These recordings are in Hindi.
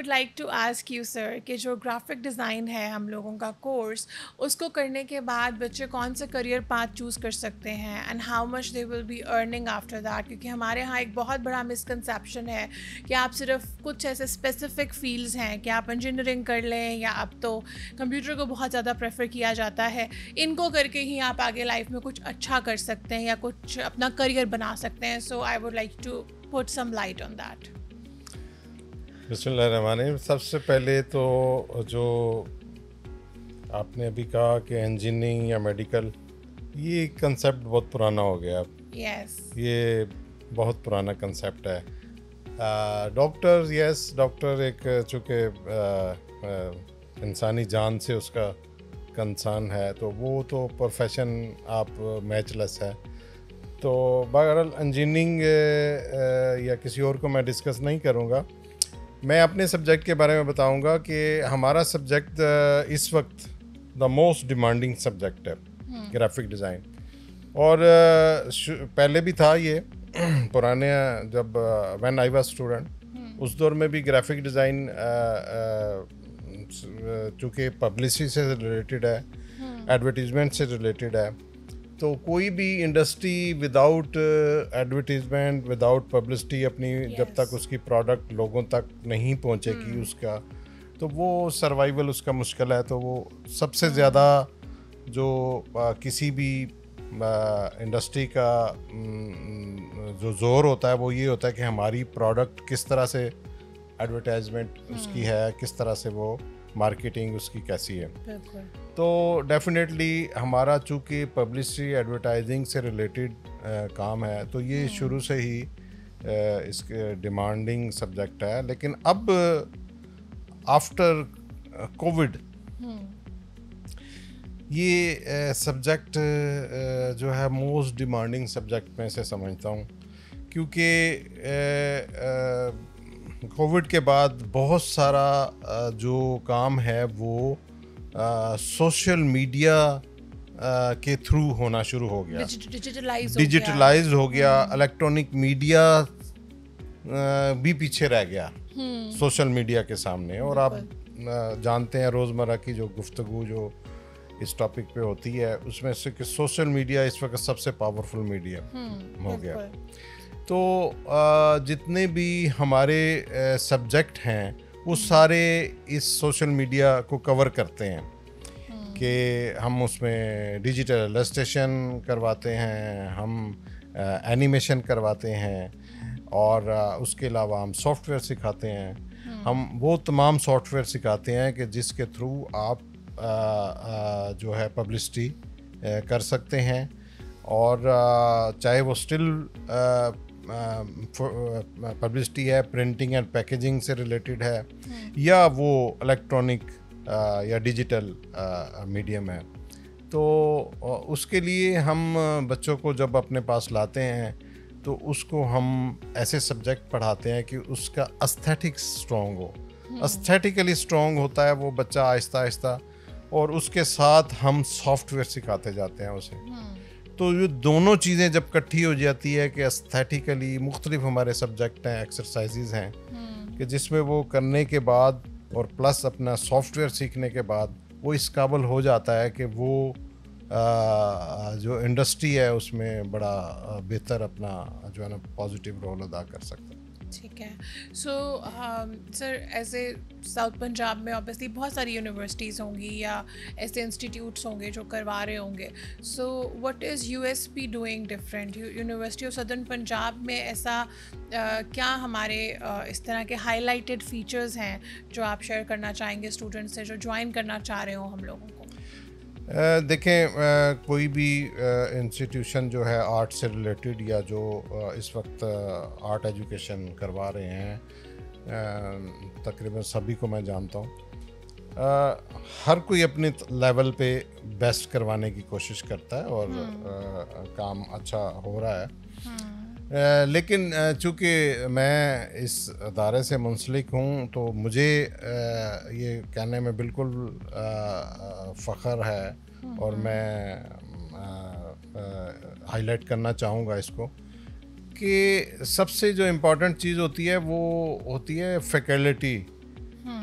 Would like to ask you sir कि जो ग्राफिक डिज़ाइन है हम लोगों का कोर्स, उसको करने के बाद बच्चे कौन से करियर पाथ चूज़ कर सकते हैं and how much they will be earning after that, क्योंकि हमारे यहाँ एक बहुत बड़ा मिसकंसेप्शन है कि आप सिर्फ कुछ ऐसे स्पेसिफिक फील्ड्स हैं कि आप इंजीनियरिंग कर लें, या अब तो कंप्यूटर को बहुत ज़्यादा प्रेफर किया जाता है, इनको करके ही आप आगे लाइफ में कुछ अच्छा कर सकते हैं या कुछ अपना करियर बना सकते हैं. So I would like to put some light on that. बिस्मिल्लाहिर्रहमानिर्रहीम. सबसे पहले तो जो आपने अभी कहा कि इंजीनियरिंग या मेडिकल, ये कंसेप्ट बहुत पुराना हो गया. यस. ये बहुत पुराना कंसेप्ट है. डॉक्टर, यस, डॉक्टर एक चूँकि इंसानी जान से उसका कंसर्न है, तो वो तो प्रोफेशन आप मैचलेस है. तो बहरहाल इंजीनियरिंग या किसी और को मैं डिस्कस नहीं करूँगा. मैं अपने सब्जेक्ट के बारे में बताऊंगा कि हमारा सब्जेक्ट इस वक्त द मोस्ट डिमांडिंग सब्जेक्ट है, ग्राफिक डिज़ाइन. और पहले भी था ये पुराने, जब व्हेन आई वाज स्टूडेंट, उस दौर में भी ग्राफिक डिज़ाइन चूँकि पब्लिसिटी से रिलेटेड है, एडवर्टीजमेंट से रिलेटेड है, तो कोई भी industry without advertisement, without publicity अपनी जब तक उसकी प्रोडक्ट लोगों तक नहीं पहुंचेगी उसका, तो वो सर्वाइवल उसका मुश्किल है. तो वो सबसे ज़्यादा जो किसी भी इंडस्ट्री का जो ज़ोर होता है वो ये होता है कि हमारी प्रोडक्ट किस तरह से एडवर्टाइजमेंट उसकी है, किस तरह से वो मार्केटिंग उसकी कैसी है. तो डेफिनेटली हमारा चूँकि पब्लिसिटी एडवर्टाइजिंग से रिलेटेड काम है, तो ये शुरू से ही इसके डिमांडिंग सब्जेक्ट है. लेकिन अब आफ्टर कोविड ये सब्जेक्ट जो है मोस्ट डिमांडिंग सब्जेक्ट में से समझता हूँ, क्योंकि कोविड के बाद बहुत सारा जो काम है वो सोशल मीडिया के थ्रू होना शुरू हो गया, डिजिटलाइज हो गया. इलेक्ट्रॉनिक मीडिया भी पीछे रह गया सोशल मीडिया के सामने. और आप जानते हैं रोज़मर्रा की जो गुफ्तगू जो इस टॉपिक पे होती है, उसमें से कि सोशल मीडिया इस वक्त सबसे पावरफुल मीडिया हो गया. तो जितने भी हमारे सब्जेक्ट हैं वो सारे इस सोशल मीडिया को कवर करते हैं कि हम उसमें डिजिटल इलस्ट्रेशन करवाते हैं, हम एनिमेशन करवाते हैं, और उसके अलावा हम सॉफ्टवेयर सिखाते हैं. हम वो तमाम सॉफ्टवेयर सिखाते हैं कि जिसके थ्रू आप जो है पब्लिसिटी कर सकते हैं. और चाहे वो स्टिल पब्लिसिटी है, प्रिंटिंग एंड पैकेजिंग से रिलेटेड है, या वो इलेक्ट्रॉनिक या डिजिटल मीडियम है. तो उसके लिए हम बच्चों को जब अपने पास लाते हैं तो उसको हम ऐसे सब्जेक्ट पढ़ाते हैं कि उसका एस्थेटिक स्ट्रॉन्ग हो. एस्थेटिकली स्ट्रॉन्ग होता है वो बच्चा आहिस्ता आहिस्ता, और उसके साथ हम सॉफ्टवेयर सिखाते जाते हैं उसे. तो ये दोनों चीज़ें जब इकट्ठी हो जाती है कि एस्थेटिकली मुख्तलिफ हमारे सब्जेक्ट हैं, एक्सरसाइजेज हैं, कि जिसमें वो करने के बाद और प्लस अपना सॉफ्टवेयर सीखने के बाद वो इस काबिल हो जाता है कि वो जो इंडस्ट्री है उसमें बड़ा बेहतर अपना जो है ना पॉजिटिव रोल अदा कर सकता है. ठीक है. सो सर, ऐसे साउथ पंजाब में ऑब्वियसली बहुत सारी यूनिवर्सिटीज़ होंगी या ऐसे इंस्टीट्यूट्स होंगे जो करवा रहे होंगे. So what is USP doing different? University of southern Punjab में ऐसा क्या हमारे इस तरह के हाईलाइटेड फीचर्स हैं जो आप शेयर करना चाहेंगे स्टूडेंट्स से जो ज्वाइन करना चाह रहे हो हम लोगों को? देखें, कोई भी इंस्टीट्यूशन जो है आर्ट से रिलेटेड या जो इस वक्त आर्ट एजुकेशन करवा रहे हैं, तकरीबन सभी को मैं जानता हूँ. हर कोई अपने लेवल पे बेस्ट करवाने की कोशिश करता है और काम अच्छा हो रहा है. लेकिन चूँकि मैं इस अदारे से मुंसलिक हूँ तो मुझे ये कहने में बिल्कुल फ़ख्र है और मैं हाईलाइट करना चाहूँगा इसको कि सबसे जो इम्पोर्टेंट चीज़ होती है वो होती है फैकल्टी.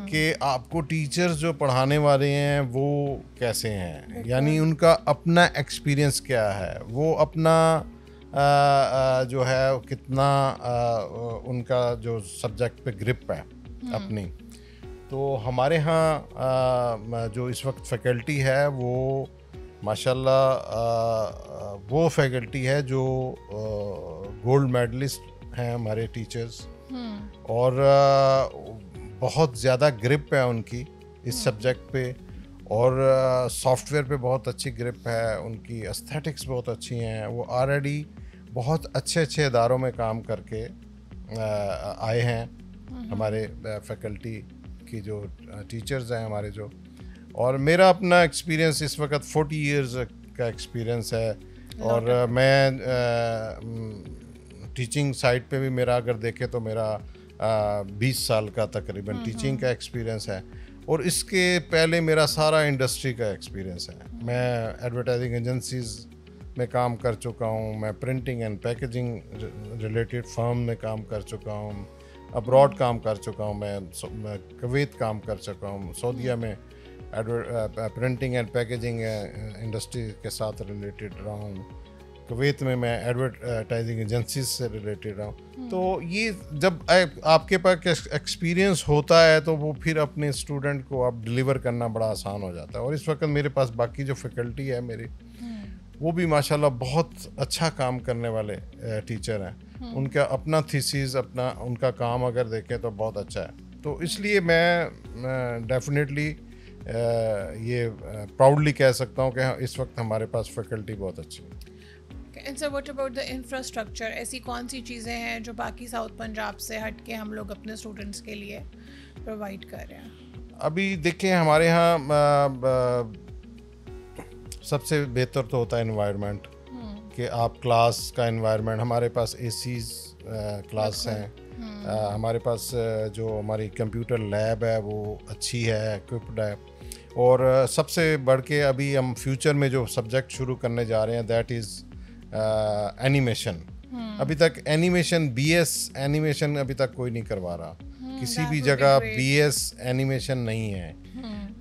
कि आपको टीचर्स जो पढ़ाने वाले हैं वो कैसे हैं, यानी उनका अपना एक्सपीरियंस क्या है, वो अपना जो है कितना उनका जो सब्जेक्ट पे ग्रिप है अपनी। तो हमारे यहाँ जो इस वक्त फैकल्टी है वो माशाल्लाह वो फैकल्टी है जो गोल्ड मेडलिस्ट हैं हमारे टीचर्स, और बहुत ज़्यादा ग्रिप है उनकी इस सब्जेक्ट पे, और सॉफ्टवेयर पे बहुत अच्छी ग्रिप है उनकी, एस्थेटिक्स बहुत अच्छी हैं, वो ऑलरेडी बहुत अच्छे अच्छे इदारों में काम करके आए हैं हमारे फैकल्टी की जो टीचर्स हैं हमारे जो। और मेरा अपना एक्सपीरियंस इस वक्त 40 इयर्स का एक्सपीरियंस है, और मैं टीचिंग साइड पे भी मेरा अगर देखें तो मेरा 20 साल का तकरीबन टीचिंग का एक्सपीरियंस है, और इसके पहले मेरा सारा इंडस्ट्री का एक्सपीरियंस है। मैं एडवर्टाइजिंग एजेंसीज में काम कर चुका हूँ, मैं printing and packaging related firm में काम कर चुका हूँ, अब्रॉड काम कर चुका हूँ, मैं कुवैत काम कर चुका हूँ, सऊदीया में प्रिंटिंग एंड पैकेजिंग इंडस्ट्री के साथ रिलेटेड रहा हूँ, कुवैत में मैं एडवर्टाइजिंग एजेंसीज से रिलेटेड रहा हूँ। तो ये जब आपके पास एक्सपीरियंस होता है तो वो फिर अपने स्टूडेंट को आप डिलीवर करना बड़ा आसान हो जाता है। और इस वक्त मेरे पास बाकी जो फैकल्टी है मेरी, वो भी माशाल्लाह बहुत अच्छा काम करने वाले टीचर हैं। उनका अपना थीसिस, अपना उनका काम अगर देखें तो बहुत अच्छा है। तो इसलिए मैं डेफिनेटली ये प्राउडली कह सकता हूँ कि इस वक्त हमारे पास फैकल्टी बहुत अच्छी है। And sir what about the infrastructure, ऐसी कौन सी चीज़ें हैं जो बाकी साउथ पंजाब से हट के हम लोग अपने स्टूडेंट्स के लिए प्रोवाइड कर रहे हैं? अभी देखें हमारे यहाँ सबसे बेहतर तो होता है एनवायरनमेंट, कि आप क्लास का एनवायरनमेंट, हमारे पास एसीज क्लास हैं, हमारे पास जो हमारी कंप्यूटर लैब है वो अच्छी है, इक्विप्ड है, और सबसे बढ़ के अभी हम फ्यूचर में जो सब्जेक्ट शुरू करने जा रहे हैं दैट इज़ एनिमेशन। अभी तक एनिमेशन BS एनिमेशन अभी तक कोई नहीं करवा रहा, किसी भी जगह BS एनिमेशन नहीं है।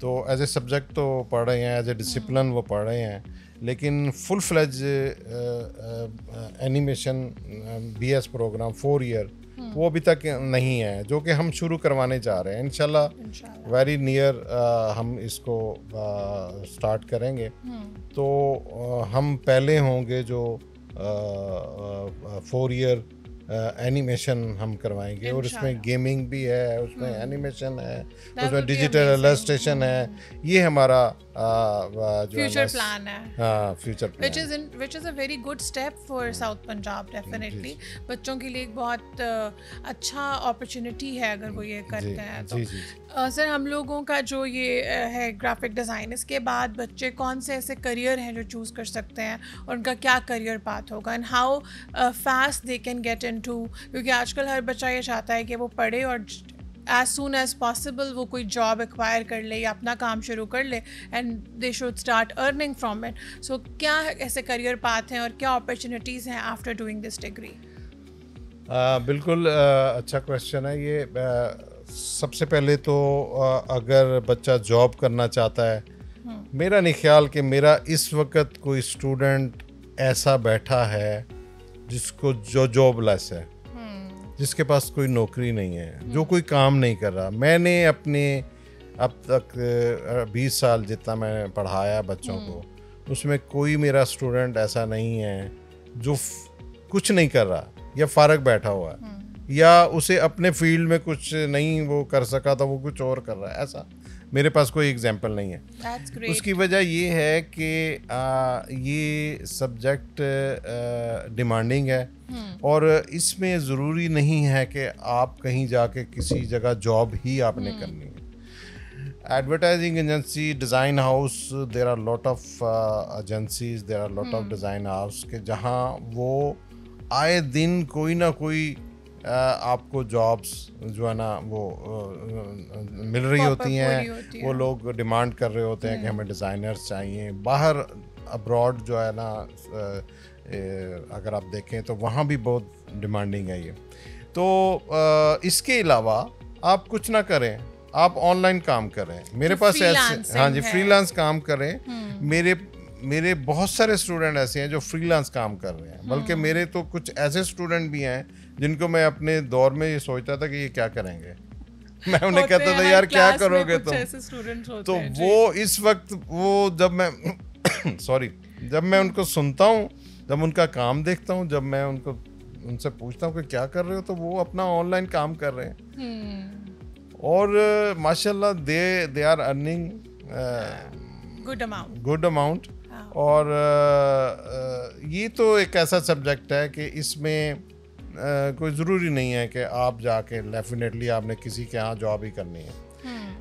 तो एज ए सब्जेक्ट तो पढ़ रहे हैं, एज ए डिसिप्लिन वो पढ़ रहे हैं, लेकिन full fledge animation BS program 4 year वो अभी तक नहीं है, जो कि हम शुरू करवाने जा रहे हैं इंशाल्लाह वेरी नियर। हम इसको स्टार्ट करेंगे तो हम पहले होंगे जो 4 ईयर एनिमेशन हम करवाएंगे, और उसमें गेमिंग भी है, उसमें एनिमेशन है, उसमें डिजिटल इलस्ट्रेशन है। ये हमारा जो फ्यूचर प्लान है, हाँ future plan, which is a very good step for South Punjab definitely. बच्चों के लिए एक बहुत अच्छा अपॉर्चुनिटी है अगर वो ये करते हैं तो। सर हम लोगों का जो ये है ग्राफिक डिज़ाइन, इसके बाद बच्चे कौन से ऐसे करियर हैं जो चूज़ कर सकते हैं, और उनका क्या करियर पाथ होगा, and how fast they can get into, क्योंकि आजकल हर बच्चा ये चाहता है कि वो पढ़े और as soon as possible वो कोई जॉब एक्वायर कर ले या अपना काम शुरू कर ले, and they should start earning from it. So क्या ऐसे करियर पाथ हैं और क्या अपॉर्चुनिटीज़ हैं आफ्टर डूइंग दिस डिग्री? बिल्कुल अच्छा क्वेश्चन है ये। सबसे पहले तो अगर बच्चा जॉब करना चाहता है, मेरा नहीं ख्याल कि मेरा इस वक्त कोई स्टूडेंट ऐसा बैठा है जिसको जो जॉबलेस है, जिसके पास कोई नौकरी नहीं है, जो कोई काम नहीं कर रहा। मैंने अपने अब तक 20 साल जितना मैं पढ़ाया बच्चों को, उसमें कोई मेरा स्टूडेंट ऐसा नहीं है जो कुछ नहीं कर रहा या फारग बैठा हुआ है, या उसे अपने फील्ड में कुछ नहीं वो कर सका था वो कुछ और कर रहा है, ऐसा मेरे पास कोई एग्जाम्पल नहीं है। उसकी वजह ये है कि ये सब्जेक्ट डिमांडिंग है, और इसमें ज़रूरी नहीं है कि आप कहीं जाके किसी जगह जॉब ही आपने करनी है। Advertising agency, design house, there are lot of agencies, there are lot of design house के जहाँ वो आए दिन कोई ना कोई आपको जॉब्स जो है ना वो मिल रही होती हैं। वो लोग डिमांड कर रहे होते हैं कि हमें डिज़ाइनर्स चाहिए। बाहर अब्रॉड जो है ना अगर आप देखें तो वहाँ भी बहुत डिमांडिंग है ये। तो इसके अलावा आप कुछ ना करें, आप ऑनलाइन काम करें, मेरे पास ऐसे, हाँ जी, फ्रीलांस काम करें। मेरे बहुत सारे स्टूडेंट ऐसे हैं जो फ्रीलांस काम कर रहे हैं, बल्कि मेरे तो कुछ ऐसे स्टूडेंट भी हैं जिनको मैं अपने दौर में ये सोचता था कि ये क्या करेंगे। मैं उन्हें कहता था यार क्या करोगे तुम, तो वो इस वक्त वो जब मैं सॉरी जब मैं उनको सुनता हूँ, जब उनका काम देखता हूँ, जब मैं उनसे पूछता हूँ कि क्या कर रहे हो, तो वो अपना ऑनलाइन काम कर रहे हैं और माशाल्लाह they are earning good amount. और ये तो एक ऐसा सब्जेक्ट है कि इसमें कोई ज़रूरी नहीं है कि आप जाके डेफिनेटली आपने किसी के यहाँ जॉब ही करनी है,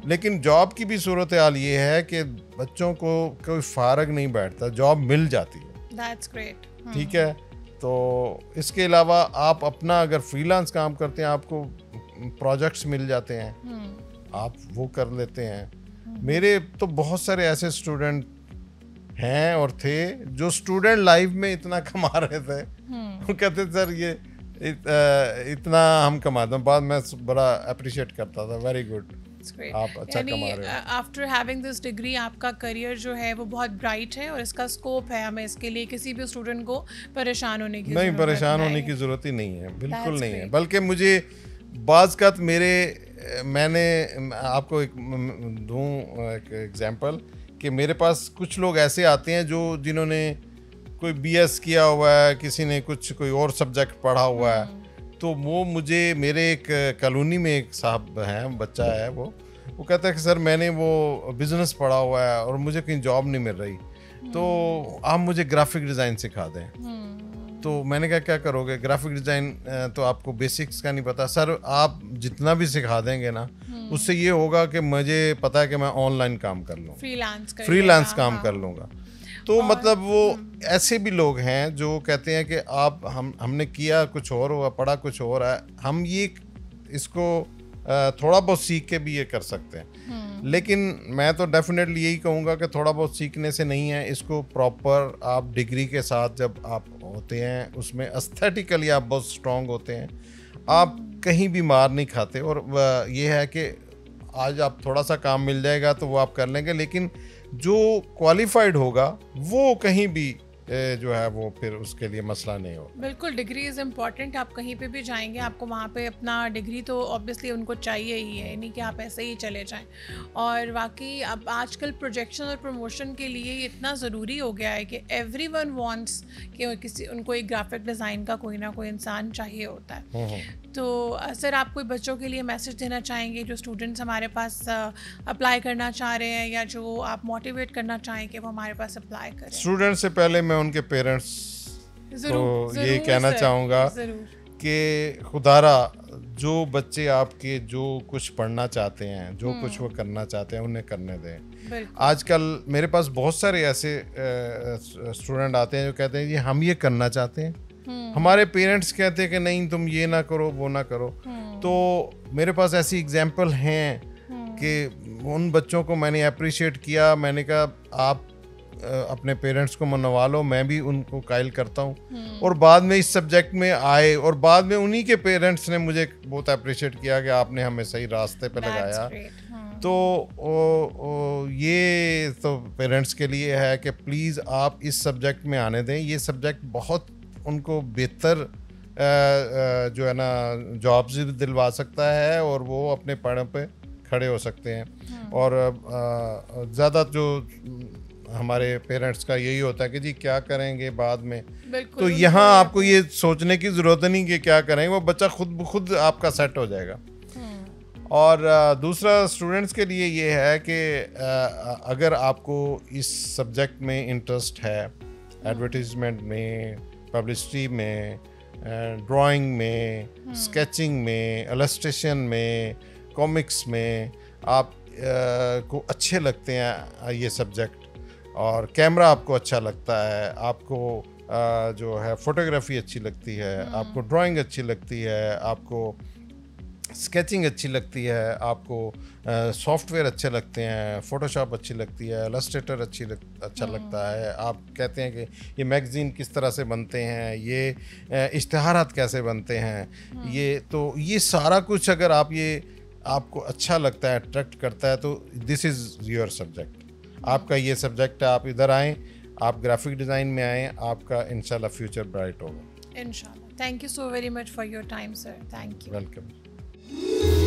लेकिन जॉब की भी सूरत हाल ये है कि बच्चों को कोई फारग नहीं बैठता, जॉब मिल जाती है। That's great. ठीक है, तो इसके अलावा आप अपना अगर फ्रीलांस काम करते हैं, आपको प्रोजेक्ट्स मिल जाते हैं, आप वो कर लेते हैं। मेरे तो बहुत सारे ऐसे स्टूडेंट हैं और थे जो स्टूडेंट लाइफ में इतना कमा रहे थे, वो कहते सर ये इतना हम कमाते हैं, बाद में बड़ा अप्रिशिएट करता था, वेरी गुड, आप अच्छा कमा रहे हो। आफ्टर हैविंग दिस डिग्री आपका करियर जो है वो बहुत ब्राइट है और इसका स्कोप है, हमें इसके लिए किसी भी स्टूडेंट को परेशान होने की नहीं, परेशान होने की ज़रूरत ही नहीं है, बिल्कुल नहीं है। बल्कि मुझे बाज़ मैंने आपको एक दूँ एक एग्जांपल कि मेरे पास कुछ लोग ऐसे आते हैं जिन्होंने कोई BS किया हुआ है, किसी ने कोई और सब्जेक्ट पढ़ा हुआ है, तो वो मुझे मेरे एक कॉलोनी में एक साहब हैं, बच्चा है, वो कहता है कि सर मैंने वो बिज़नेस पढ़ा हुआ है और मुझे कहीं जॉब नहीं मिल रही, तो आप मुझे ग्राफिक डिज़ाइन सिखा दें। तो मैंने कहा क्या करोगे, ग्राफिक डिज़ाइन तो आपको बेसिक्स का नहीं पता। सर आप जितना भी सिखा देंगे ना, उससे ये होगा कि मुझे पता है कि मैं ऑनलाइन काम कर लूँ, फ्रीलांस काम कर लूँगा। तो मतलब वो ऐसे भी लोग हैं जो कहते हैं कि हमने किया कुछ और हुआ, पढ़ा कुछ और है, हम ये इसको थोड़ा बहुत सीख के भी ये कर सकते हैं। लेकिन मैं तो डेफिनेटली यही कहूँगा कि थोड़ा बहुत सीखने से नहीं है, इसको प्रॉपर आप डिग्री के साथ जब आप होते हैं, उसमें एस्थेटिकली आप बहुत स्ट्रांग होते हैं, आप कहीं भी मार नहीं खाते। और ये है कि आज आप थोड़ा सा काम मिल जाएगा तो वो आप कर लेंगे, लेकिन जो क्वालिफाइड होगा वो कहीं भी जो है वो फिर उसके लिए मसला नहीं होगा। बिल्कुल, डिग्री इज़ इम्पॉर्टेंट। आप कहीं पे भी जाएंगे आपको वहाँ पे अपना डिग्री तो ऑब्वियसली उनको चाहिए ही है, नहीं कि आप ऐसे ही चले जाएं। और वाकई अब आजकल प्रोजेक्शन और प्रमोशन के लिए इतना ज़रूरी हो गया है कि एवरीवन वांट्स कि उनको एक ग्राफिक डिज़ाइन का कोई ना कोई इंसान चाहिए होता है। तो सर आप कोई बच्चों के लिए मैसेज देना चाहेंगे जो स्टूडेंट्स हमारे पास अप्लाई करना चाह रहे हैं, या जो आप मोटिवेट करना चाहें कि वो हमारे पास अप्लाई करें? स्टूडेंट से पहले मैं उनके पेरेंट्स को ये कहना चाहूँगा कि खुदारा जो बच्चे आपके जो कुछ पढ़ना चाहते हैं, जो कुछ वो करना चाहते हैं, उन्हें करने दें। आजकल मेरे पास बहुत सारे ऐसे स्टूडेंट आते हैं जो कहते हैं जी हम ये करना चाहते हैं, हमारे पेरेंट्स कहते हैं कि नहीं तुम ये ना करो वो ना करो। तो मेरे पास ऐसी एग्जाम्पल हैं कि उन बच्चों को मैंने अप्रिशिएट किया, मैंने कहा आप अपने पेरेंट्स को मनवा लो, मैं भी उनको कायल करता हूँ, और बाद में इस सब्जेक्ट में आए और बाद में उन्हीं के पेरेंट्स ने मुझे बहुत अप्रिशिएट किया कि आपने हमें सही रास्ते पे लगाया। तो ये तो पेरेंट्स के लिए है कि प्लीज़ आप इस सब्जेक्ट में आने दें। ये सब्जेक्ट बहुत उनको बेहतर जो है ना जॉब्स भी दिलवा सकता है और वो अपने पैरों पे खड़े हो सकते हैं। और ज़्यादा जो हमारे पेरेंट्स का यही होता है कि जी क्या करेंगे बाद में, तो यहाँ आपको ये सोचने की ज़रूरत नहीं कि क्या करेंगे, वो बच्चा खुद आपका सेट हो जाएगा। और दूसरा स्टूडेंट्स के लिए ये है कि अगर आपको इस सब्जेक्ट में इंटरेस्ट है, एडवर्टीजमेंट में, पब्लिसिटी में, ड्राइंग में, स्केचिंग में, इलस्ट्रेशन में, कॉमिक्स में, आप को अच्छे लगते हैं ये सब्जेक्ट, और कैमरा आपको अच्छा लगता है, आपको जो है फोटोग्राफी अच्छी लगती है, आपको ड्राइंग अच्छी लगती है, आपको स्केचिंग अच्छी लगती है, आपको सॉफ्टवेयर अच्छे लगते हैं, फ़ोटोशॉप अच्छी लगती है, इलस्ट्रेटर अच्छा लगता है, आप कहते हैं कि ये मैगज़ीन किस तरह से बनते हैं, ये इश्तिहारात कैसे बनते हैं, ये तो ये सारा कुछ अगर आप ये आपको अच्छा लगता है, अट्रैक्ट करता है, तो दिस इज़ योर सब्जेक्ट, आपका ये सब्जेक्ट है। आप इधर आएँ, आप ग्राफिक डिज़ाइन में आएँ, आपका इंशाल्लाह फ्यूचर ब्राइट होगा। इंशाल्लाह। Thank you so very much for your time sir, thank you. Welcome.